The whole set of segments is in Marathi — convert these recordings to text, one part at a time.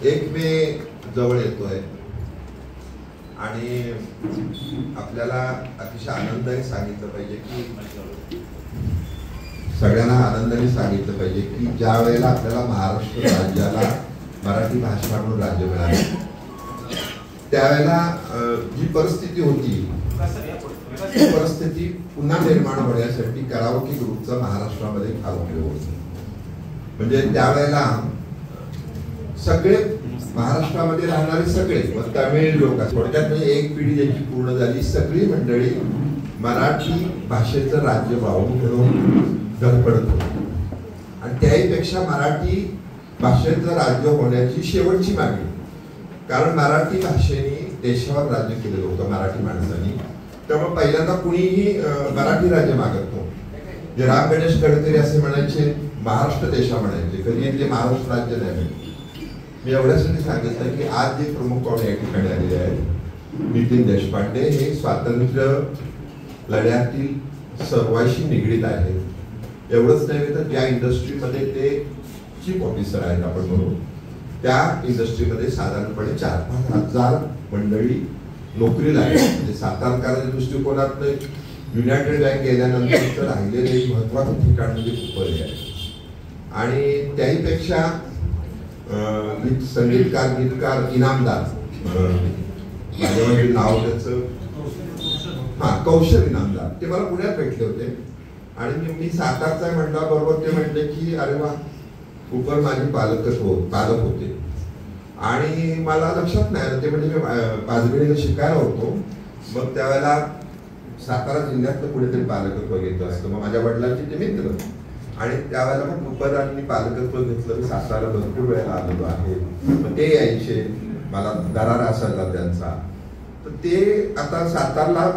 1 मे जवळ येतोय आणि आपल्याला अतिशय आनंदाने सांगितलं पाहिजे की सगळ्यांना आनंदाने सांगितलं पाहिजे की ज्या वेळेला आपल्याला महाराष्ट्र राज्याला मराठी भाषा म्हणून राज्य मिळालं त्यावेळेला जी परिस्थिती होती ती परिस्थिती पुन्हा निर्माण होण्यासाठी कराओके ग्रुपचा महाराष्ट्रामध्ये फार उपयोग होतो. म्हणजे त्यावेळेला सगळे महाराष्ट्रामध्ये राहणारे सगळे तमिळ लोक थोडक्यात म्हणजे एक पिढी ज्याची पूर्ण झाली सगळी मंडळी मराठी भाषेचं राज्य व्हावं म्हणून धडपडत होती आणि त्याहीपेक्षा मराठी भाषेचं राज्य होण्याची शेवटची मागणी. कारण मराठी भाषेने देशावर राज्य केलेलं होतं मराठी माणसांनी. त्यामुळे पहिल्यांदा कुणीही मराठी राज्य मागत नव्हतं. जे राम गणेश गडकरी असे म्हणायचे महाराष्ट्र देशा म्हणायचे, कधी ते महाराष्ट्र राज्य नाही. मी एवढ्यासाठी सांगितलं की आज जे प्रमुख पाहुणे या ठिकाणी आलेले आहेत नितीन देशपांडे हे स्वातंत्र्य लढ्यातील सर्वांशी निगडीत आहेत. एवढंच नाही तर ज्या इंडस्ट्रीमध्ये ते चीफ ऑफिसर आहेत आपण म्हणून त्या इंडस्ट्रीमध्ये साधारणपणे 4-5 हजार मंडळी नोकरीला आहेत. म्हणजे सातारकरांच्या दृष्टिकोनात युनायटेड बँक गेल्यानंतर राहिलेले एक महत्वाचं ठिकाण म्हणजे हुपळी आहे. आणि त्याहीपेक्षा संगीतकार गीतकार इनामदार माझ्यावरील नाव त्याचं कौशल इनामदार ते मला पुण्यात भेटले होते आणि मी सातारचा आहे म्हटल्याबरोबर ते म्हटले की अरे वा उपर माझे पालक होते. आणि मला लक्षात नाही ते म्हणजे मी पाचगणीला शिकायला होतो. मग त्यावेळेला सातारा जिल्ह्यातलं कुठेतरी पालकत्व घेतलं असतं. मग माझ्या वडिलांचे ते मित्र आणि त्यावेळेला पण उपदारांनी पालकत्व घेतलं. सातारा भरपूर वेळेला आलेलो आहे. मग ते यायचे मला दरारा असायचा त्यांचा. तर ते आता सातारला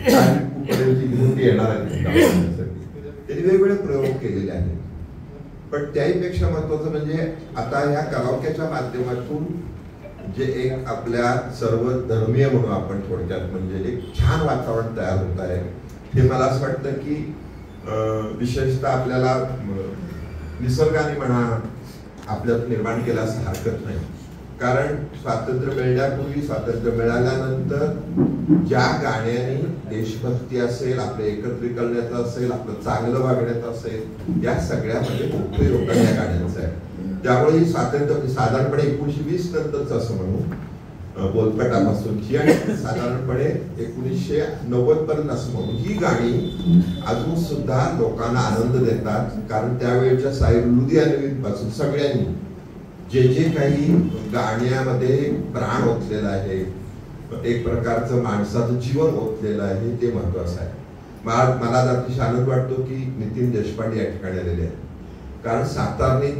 घेऊन येणार आहेत. त्यांनी वेगवेगळे प्रयोग केलेले आहेत. पण त्याहीपेक्षा महत्वाचं म्हणजे आता ह्या कराओकेच्या माध्यमातून जे एक आपल्या सर्व धर्मीय म्हणून आपण थोडक्यात म्हणजे एक छान वातावरण तयार होत आहे. हे मला असं वाटतं की विशेषतः आपल्याला निसर्गाने म्हणा आपल्यात निर्माण केलं असं हरकत नाही. कारण स्वातंत्र्य मिळण्यापूर्वी स्वातंत्र्य मिळाल्यानंतर ज्या गाण्याने देशभक्ती असेल आपलं एकत्रीकरणाचं असेल आपलं चांगलं वागण्याचं असेल या सगळ्यामध्ये मोठं योगदान या गाण्यांचं आहे. त्यामुळे ही स्वातंत्र्य साधारणपणे 1920 नंतरच असं म्हणू बोलपटापासूनची आणि साधारणपणे 1990 पर्यंत असं म्हणून ही गाणी अजून सुद्धा लोकांना आनंद देतात. कारण त्यावेळेच्या साहेब लुधियानवी पासून सगळ्यांनी जे जे काही गाण्यामध्ये प्राण ओतलेला आहे एक प्रकारचं माणसाचं जीवन ओतलेलं आहे ते महत्वाचं आहे. मला अतिशय आनंद वाटतो की नितीन देशपांडे या ठिकाणी आलेले आहेत. कारण सातारने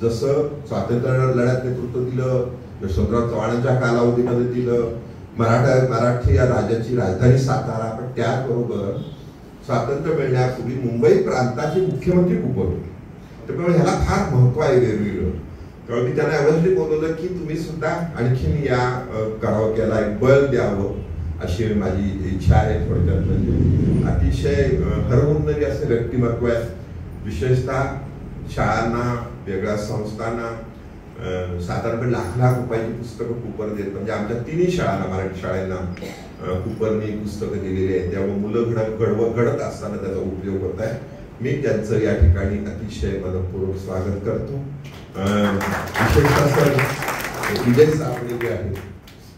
जसं स्वातंत्र्य लढ्यात नेतृत्व दिलं यशवंतराव चव्हाणांच्या कालावधीमध्ये दिलं मराठी या राज्याची राजधानी सातारा. पण त्याचबरोबर स्वातंत्र्य मिळण्यापूर्वी मुंबई प्रांताचे मुख्यमंत्री खूप होते. त्यामुळे ह्याला फार महत्व आहे वेगवेगळं. तेव्हा मी त्यांना एवढंच बोलवलं की तुम्ही सुद्धा आणखीन या कराओकेला एक बळ द्यावं अशी माझी इच्छा आहे. थोडक्यात म्हणजे अतिशय हरहुन्नरी असे व्यक्तिमत्व आहे. विशेषतः शाळांना वेगळ्या संस्थांना साधारणपणे लाख रुपयाची पुस्तकं कुपर देत. म्हणजे आमच्या 3ही शाळांना मराठी शाळांना कुपरनी पुस्तकं दिलेली आहेत. त्यामुळे मुलं घडत असताना त्याचा उपयोग होत आहे. मी त्यांचं या ठिकाणी अतिशय मनपूर्वक स्वागत करतो. विशेषतः विजय साबळे जे आहेत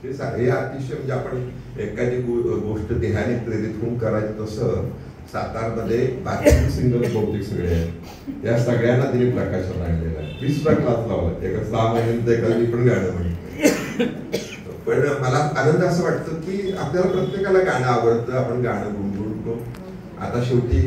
ते हे अतिशय म्हणजे आपण एखादी गोष्ट देहाने प्रेरित होऊन करायचं तसं सातारमध्ये बाकी सिंगल बहुतेक सगळे आहेत. या सगळ्यांना तिने प्रकाशन आणलेला आहे. 20ला क्लास लावला. एका 6 महिन्यात एखादी पण गाणं म्हणतो. पण मला आनंद असं वाटतं की आपल्याला प्रत्येकाला गाणं आवडतं. आपण गाणं गुणगुणतो. आता शेवटी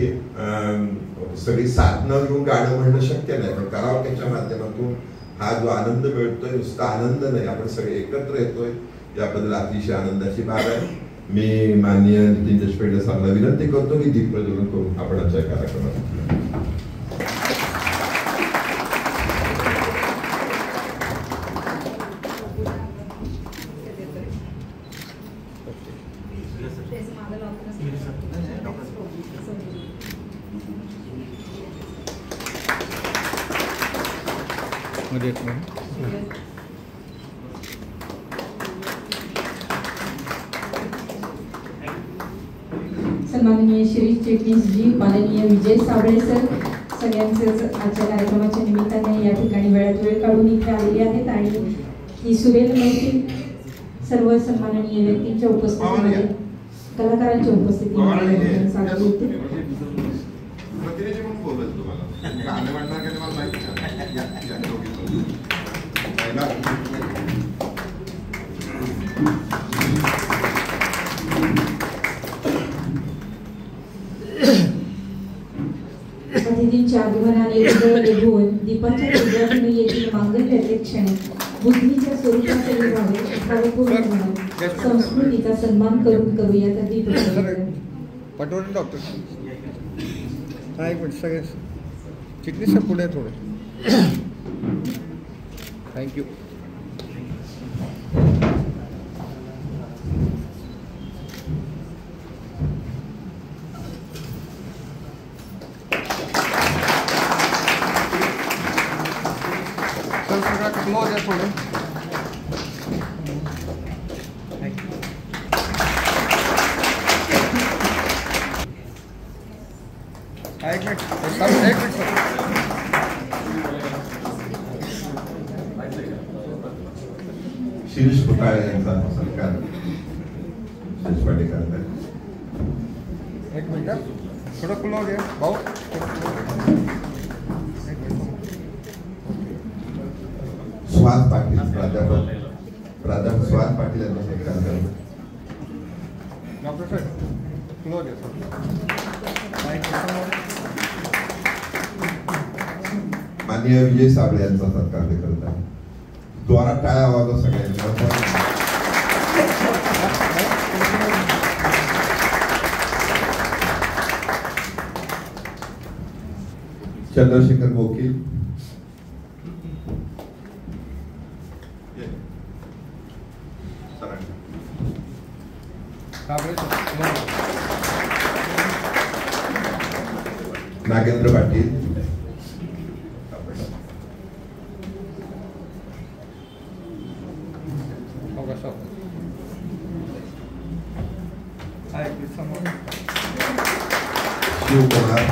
सगळी साधनं घेऊन गाणं म्हणणं शक्य नाही. पण कराओकेच्या माध्यमातून हा जो आनंद मिळतोय नुसता आनंद नाही आपण सगळे एकत्र येतोय याबद्दल अतिशय आनंदाची बाब आहे. मी माननीय नितीन देशपांडे साहेबांना विनंती करतो की दीप प्रज्वलन करून आपण आजच्या कार्यक्रमात मध्ये सन्माननीय श्री चिटणीसजी माननीय विजय साबळे सर सगळ्यांचेच आजच्या कार्यक्रमाच्या निमित्ताने या ठिकाणी वेळात वेळ काढून इथे आलेले आहेत आणि ही सुरेल मैत्री सर्व सन्माननीय व्यक्तींच्या उपस्थितीमध्ये कलाकारांच्या उपस्थितीमध्ये सादर होते. अतिथींच्या आगमनाने उजळले होऊन दीपाच्या उजळीने येथील मांगल्याचे क्षणी बुद्धीच्या स्वरूपाचे व्हावे भावपूर्ण म्हणून संस्कृतीचा सन्मान करून करूया तर दीप पटवून डॉक्टर हा एक मिनिट सगळे चिटणीस पुढे थोडे थँक्यू. सर सगळा कटलो द्या थोडं. एक मिनिट सर, एक मिनिट सर. शिरीष फुटाळे यांचा सत्कार शेषपाटे करतात. एक मिनिट थोडं खुलं घे भाऊ. स्वाद पाटील प्राध्यापक स्वाद पाटील यांचा सत्कार करतात. डॉक्टर साहेब खुलं घे सर. माननीय विजय साबळे यांचा सत्कार ते करतात. द्वारा टाळ्या आवाज सगळ्यांनी. चंद्रशेखर वकील नागेंद्र पाटील शिवकुमार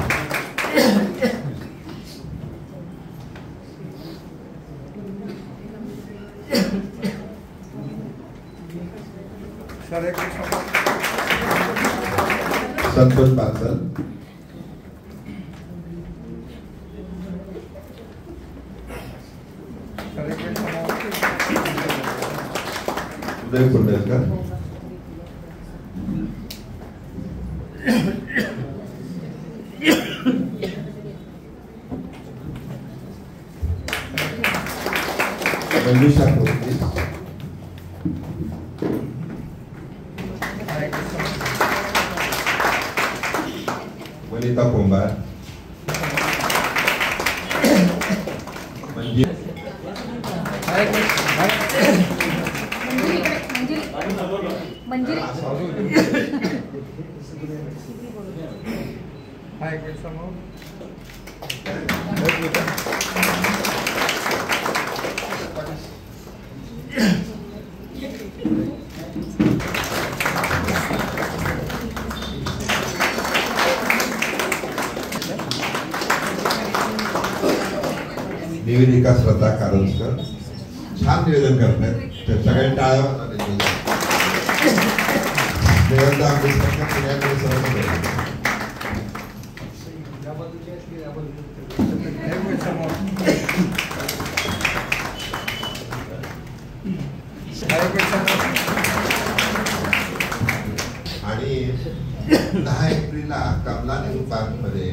संतोष बांसल उदय कुंडलकर मंजुषा खोपके वनिता कुंभार निवेदिका श्रद्धा कारंजकर छान निवेदन करतात. त्या सगळ्या टाळ्या आणि 10 एप्रिलला कमला नेहरू पार्क मध्ये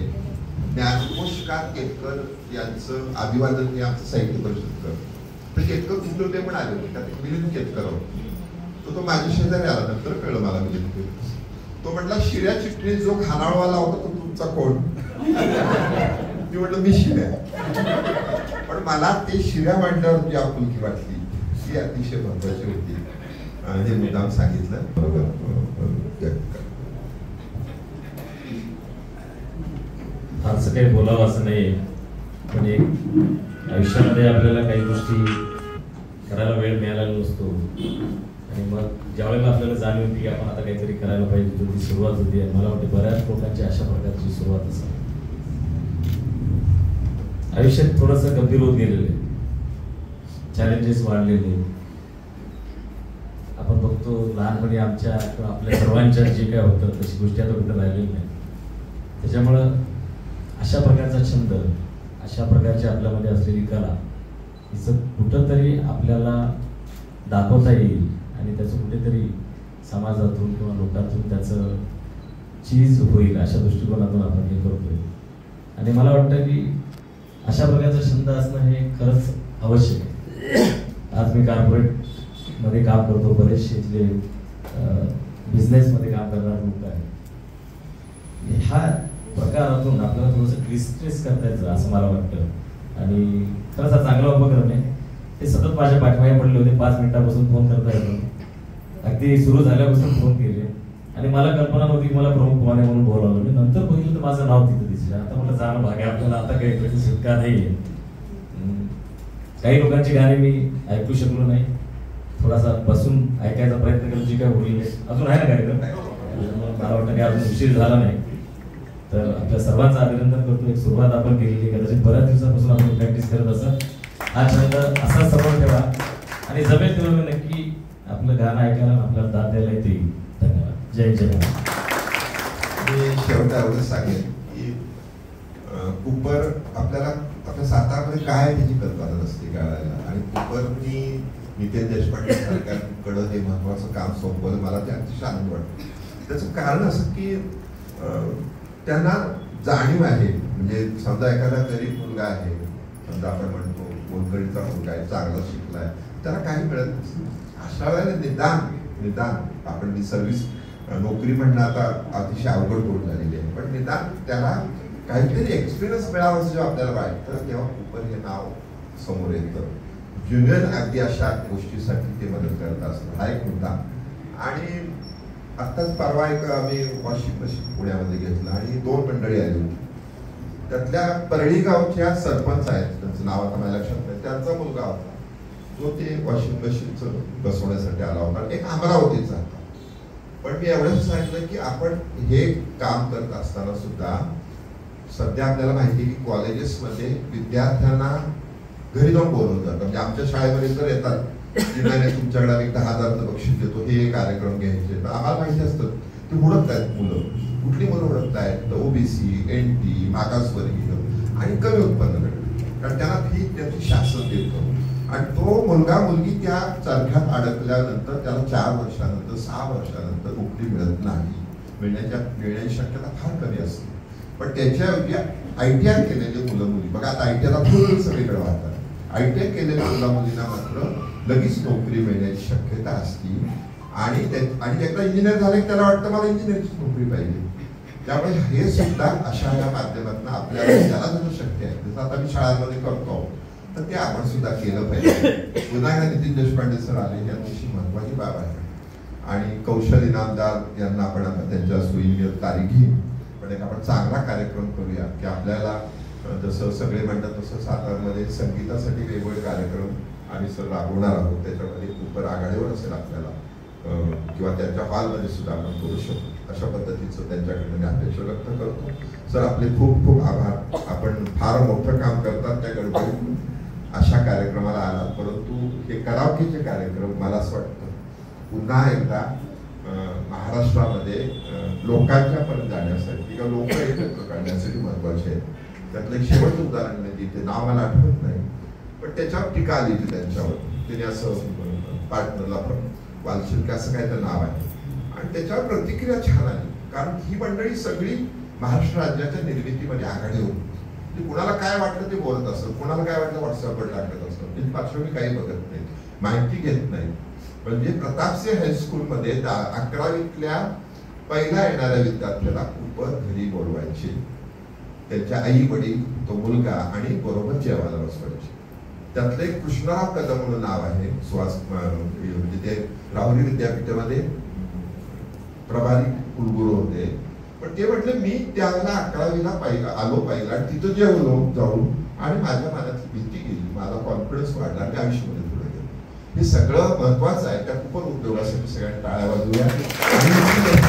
ज्ञानकोश केतकर यांचं अभिवादन मी आमचं साहित्य परिषद करतो. तर केतकर कुठलं ते पण आले होते. त्यात मिलिंद केतकर तो माझ्या शेजारी आला. नंतर कळलं मला मिलिंद केतकर. तो म्हटला शिर्या चिटणीस जो खानावळवाला होता तो तुमचा कोण? मी म्हटलं मी शिर्या. पण मला ते शिर्या म्हटल्यावर जी आपुलकी वाटली ती अतिशय महत्वाची होती. हे मुद्दाम सांगितलं. फारसं काही बोलावं असं नाही, पण एक आयुष्यामध्ये आपल्याला काही गोष्टी करायला वेळ मिळालेला नसतो आणि मग ज्यावेळेला आपल्याला जाणीव होती की आपण आता काहीतरी करायला पाहिजे तर ती सुरुवात होती. आणि मला वाटते बऱ्याच लोकांची अशा प्रकारची सुरुवात असेल. आयुष्यात थोडंसं गंभीर होत गेलेलं आहे, चॅलेंजेस वाढलेले. आपण बघतो लहानपणी आमच्या किंवा आपल्या सर्वांच्या जे काय होतं तशी गोष्टी आता कुठं राहिलेली नाही. त्याच्यामुळं अशा प्रकारचा छंद, अशा प्रकारची आपल्यामध्ये असलेली कला हिचं कुठंतरी आपल्याला दाखवता येईल आणि त्याचं कुठेतरी समाजातून किंवा लोकांतून त्याचं चीज होईल अशा दृष्टिकोनातून आपण हे करतोय. आणि मला वाटतं की अशा प्रकारचा छंद असणं हे खरंच आवश्यक आहे. आज मी कॉर्पोरेटमध्ये काम करतो, बरेचसे इथले बिझनेसमध्ये काम करणारे लोक आहेत. ह्या प्रकारातून आपल्याला थोडंसं डिस्ट्रेस करता येतं असं मला वाटतं. आणि खरंच हा चांगला उपक्रम आहे. ते सतत माझ्या पाठीमागे पडले होते, 5 मिनिटापासून फोन करता येतो. अगदी सुरू झाल्यापासून फोन केले आणि मला कल्पना नव्हती की मला प्रमुख पाहुणे म्हणून बोलावलं. मी नंतर बघितलं तर माझं नाव तिथं दिसलं. आता मला जाणं भाग आहे, आपल्याला आता काही त्याची सुटका नाहीये. काही लोकांची गाणी मी ऐकू शकलो नाही, थोडासा बसून ऐकायचा प्रयत्न केला, जी काय होईल अजून आहे ना कार्यक्रम. मला वाटतं की अजून उशीर झाला नाही. तर आपल्या सर्वांचं अभिनंदन करतो. एक सुरुवात आपण केलेली, कदाचित बऱ्याच दिवसापासून आपण प्रॅक्टिस करत असत. हा छंद असा सर्व ठेवा आणि जमेल तेव्हा मी नक्की आपलं गाणं ऐकायला आपल्याला दाद द्यायला येते. धन्यवाद. जय जय. मी शेवटा एवढंच सांगेन की कुपर आपल्याला आपल्या सातारामध्ये काय त्याची कल्पना नसते गाळायला. आणि कुपरनी नितेश देशपांडे सारख्यांकडं हे महत्वाचं काम सोपवलं. मला ते अतिशय आनंद वाटतो. त्याचं कारण असं की त्यांना जाणीव आहे. म्हणजे समजा एखादा गरीब मुलगा आहे, समजा आपण म्हणतो मोलकरीचा मुलगा आहे, चांगला शिकलाय, त्याला काही मिळत नसतं. अशा वेळेला निदान आपण ती सर्व्हिस नोकरी म्हणणं आता अतिशय अवघड होत झालेली आहे, पण निदान त्याला काहीतरी एक्सपिरियन्स मिळावा असं जेव्हा आपल्याला वाटतं तेव्हा कुपर हे नाव समोर येतं. युनियन अगदी अशा गोष्टीसाठी ते मदत करत असतं. हा एक मुद्दा. आणि आत्ताच परवा एक आम्ही वॉशिंग मशीन पुण्यामध्ये घेतलं आणि 2 मंडळी आली होती. त्यातल्या परळी गावच्या सरपंच आहेत, त्यांचं नाव आता मला लक्षात नाही, त्यांचा मुलगा होता जो ते वॉशिंग मशीनचं बसवण्यासाठी आला होता. एक अमरावतीचा. पण मी एवढंच सांगितलं की आपण हे काम करत असताना सुद्धा सध्या आपल्याला माहिती आहे की कॉलेजेसमध्ये विद्यार्थ्यांना घरी जाऊन बोलवलं जातं. म्हणजे आमच्या शाळेमध्ये तर येतात की नाही तुमच्याकडे आम्ही 10,000चं बक्षीस देतो, हे कार्यक्रम घ्यायचे. तर आम्हाला माहिती असतं ते हुडकतायत मुलं. कुठली मुलं हुडकतायत? तर ओबीसी, NT, मागासवर्गीय आणि कमी उत्पन्न गट. कारण त्यांना फी त्याची शासन देतं. आणि तो मुलगा मुलगी त्या चरख्यात अडकल्यानंतर त्याला 4 वर्षानंतर 6 वर्षानंतर नोकरी मिळत नाही. मिळण्याची शक्यता फार कमी असते. पण त्याच्याऐवजी ITI केलेले मुलं मुली, बघा आता ITIला फुल सगळीकडे वाहतात. ITI केलेल्या मुला मुलींना मात्र लगेच नोकरी मिळण्याची शक्यता असते. आणि एकदा इंजिनियर झाले की त्याला वाटतं मला इंजिनिअरची नोकरी पाहिजे. त्यामुळे हे सुद्धा अशा या माध्यमातून आपल्याला ज्याला जर शक्य आहे, जसं आता मी शाळांमध्ये करतो, तर ते आपण सुद्धा केलं पाहिजे. पुन्हा एकदा नितीन देशपांडे सर आले, ही अतिशय महत्वाची बाब आहे. आणि कौशल इनामदार यांना आपण त्यांच्या सोयीने तारीख घेईन. पण एक आपण चांगला कार्यक्रम करूया की आपल्याला जसं सगळे म्हणतात तसं सातारमध्ये संगीतासाठी वेगवेगळे कार्यक्रम आम्ही सर राबवणार आहोत. त्याच्यामध्ये कुपर आघाडीवर असेल आपल्याला किंवा त्यांच्या हॉलमध्ये सुद्धा आपण करू शकतो. अशा पद्धतीचं त्यांच्याकडनं मी अपेक्षा व्यक्त करतो. सर आपले खूप खूप आभार. आपण फार मोठं काम करतात त्या गडबडीत अशा कार्यक्रमाला आलात. परंतु हे करावकीचे कार्यक्रम मला असं वाटतं पुन्हा एकदा महाराष्ट्रामध्ये लोकांच्या पर्यंत जाण्यासाठी किंवा लोक एकत्र करण्यासाठी महत्वाचे आहेत. त्यातलं एक शेवटचं उदाहरण नाही, ते नाव मला आठवत नाही, पण त्याच्यावर टीका आली होती त्यांच्यावर. त्याने असं पार्टनरला वालशिल्क असं काय तर नाव आहे आणि त्याच्यावर प्रतिक्रिया छान आली. कारण ही मंडळी सगळी महाराष्ट्र राज्याच्या निर्मितीमध्ये आघाडी होती. कुणाला काय वाटलं ते बोलत असत, कुणाला काय वाटलं व्हॉट्सअपवर टाकत असतं. त्याची पार्श्वभूमी काही बघत नाही, माहिती घेत नाही. म्हणजे प्रतापसिंह हायस्कूलमध्ये 11वीतल्या पहिला येणाऱ्या विद्यार्थ्याला कुपर घरी बोलवायचे. त्यांच्या आई वडील, तो मुलगा आणि बरोबर जेवायला बसवायचे. त्यातलं एक कृष्णराव कदम म्हणून नाव आहे, सुहास म्हणजे ते राहुरी विद्यापीठामध्ये प्रभारी कुलगुरू होते. पण ते म्हटले मी त्यावेळेला 11वीला आलो पहिला, तिथं जेवलो जाऊन आणि माझ्या मनातली भीती गेली, माझा कॉन्फिडन्स वाढला आणि आयुष्यामध्ये पुढे गेलो. हे सगळं महत्वाचं आहे त्या कुपर उद्योगासाठी. सगळ्यांनी टाळ्या वाजवूया. आणि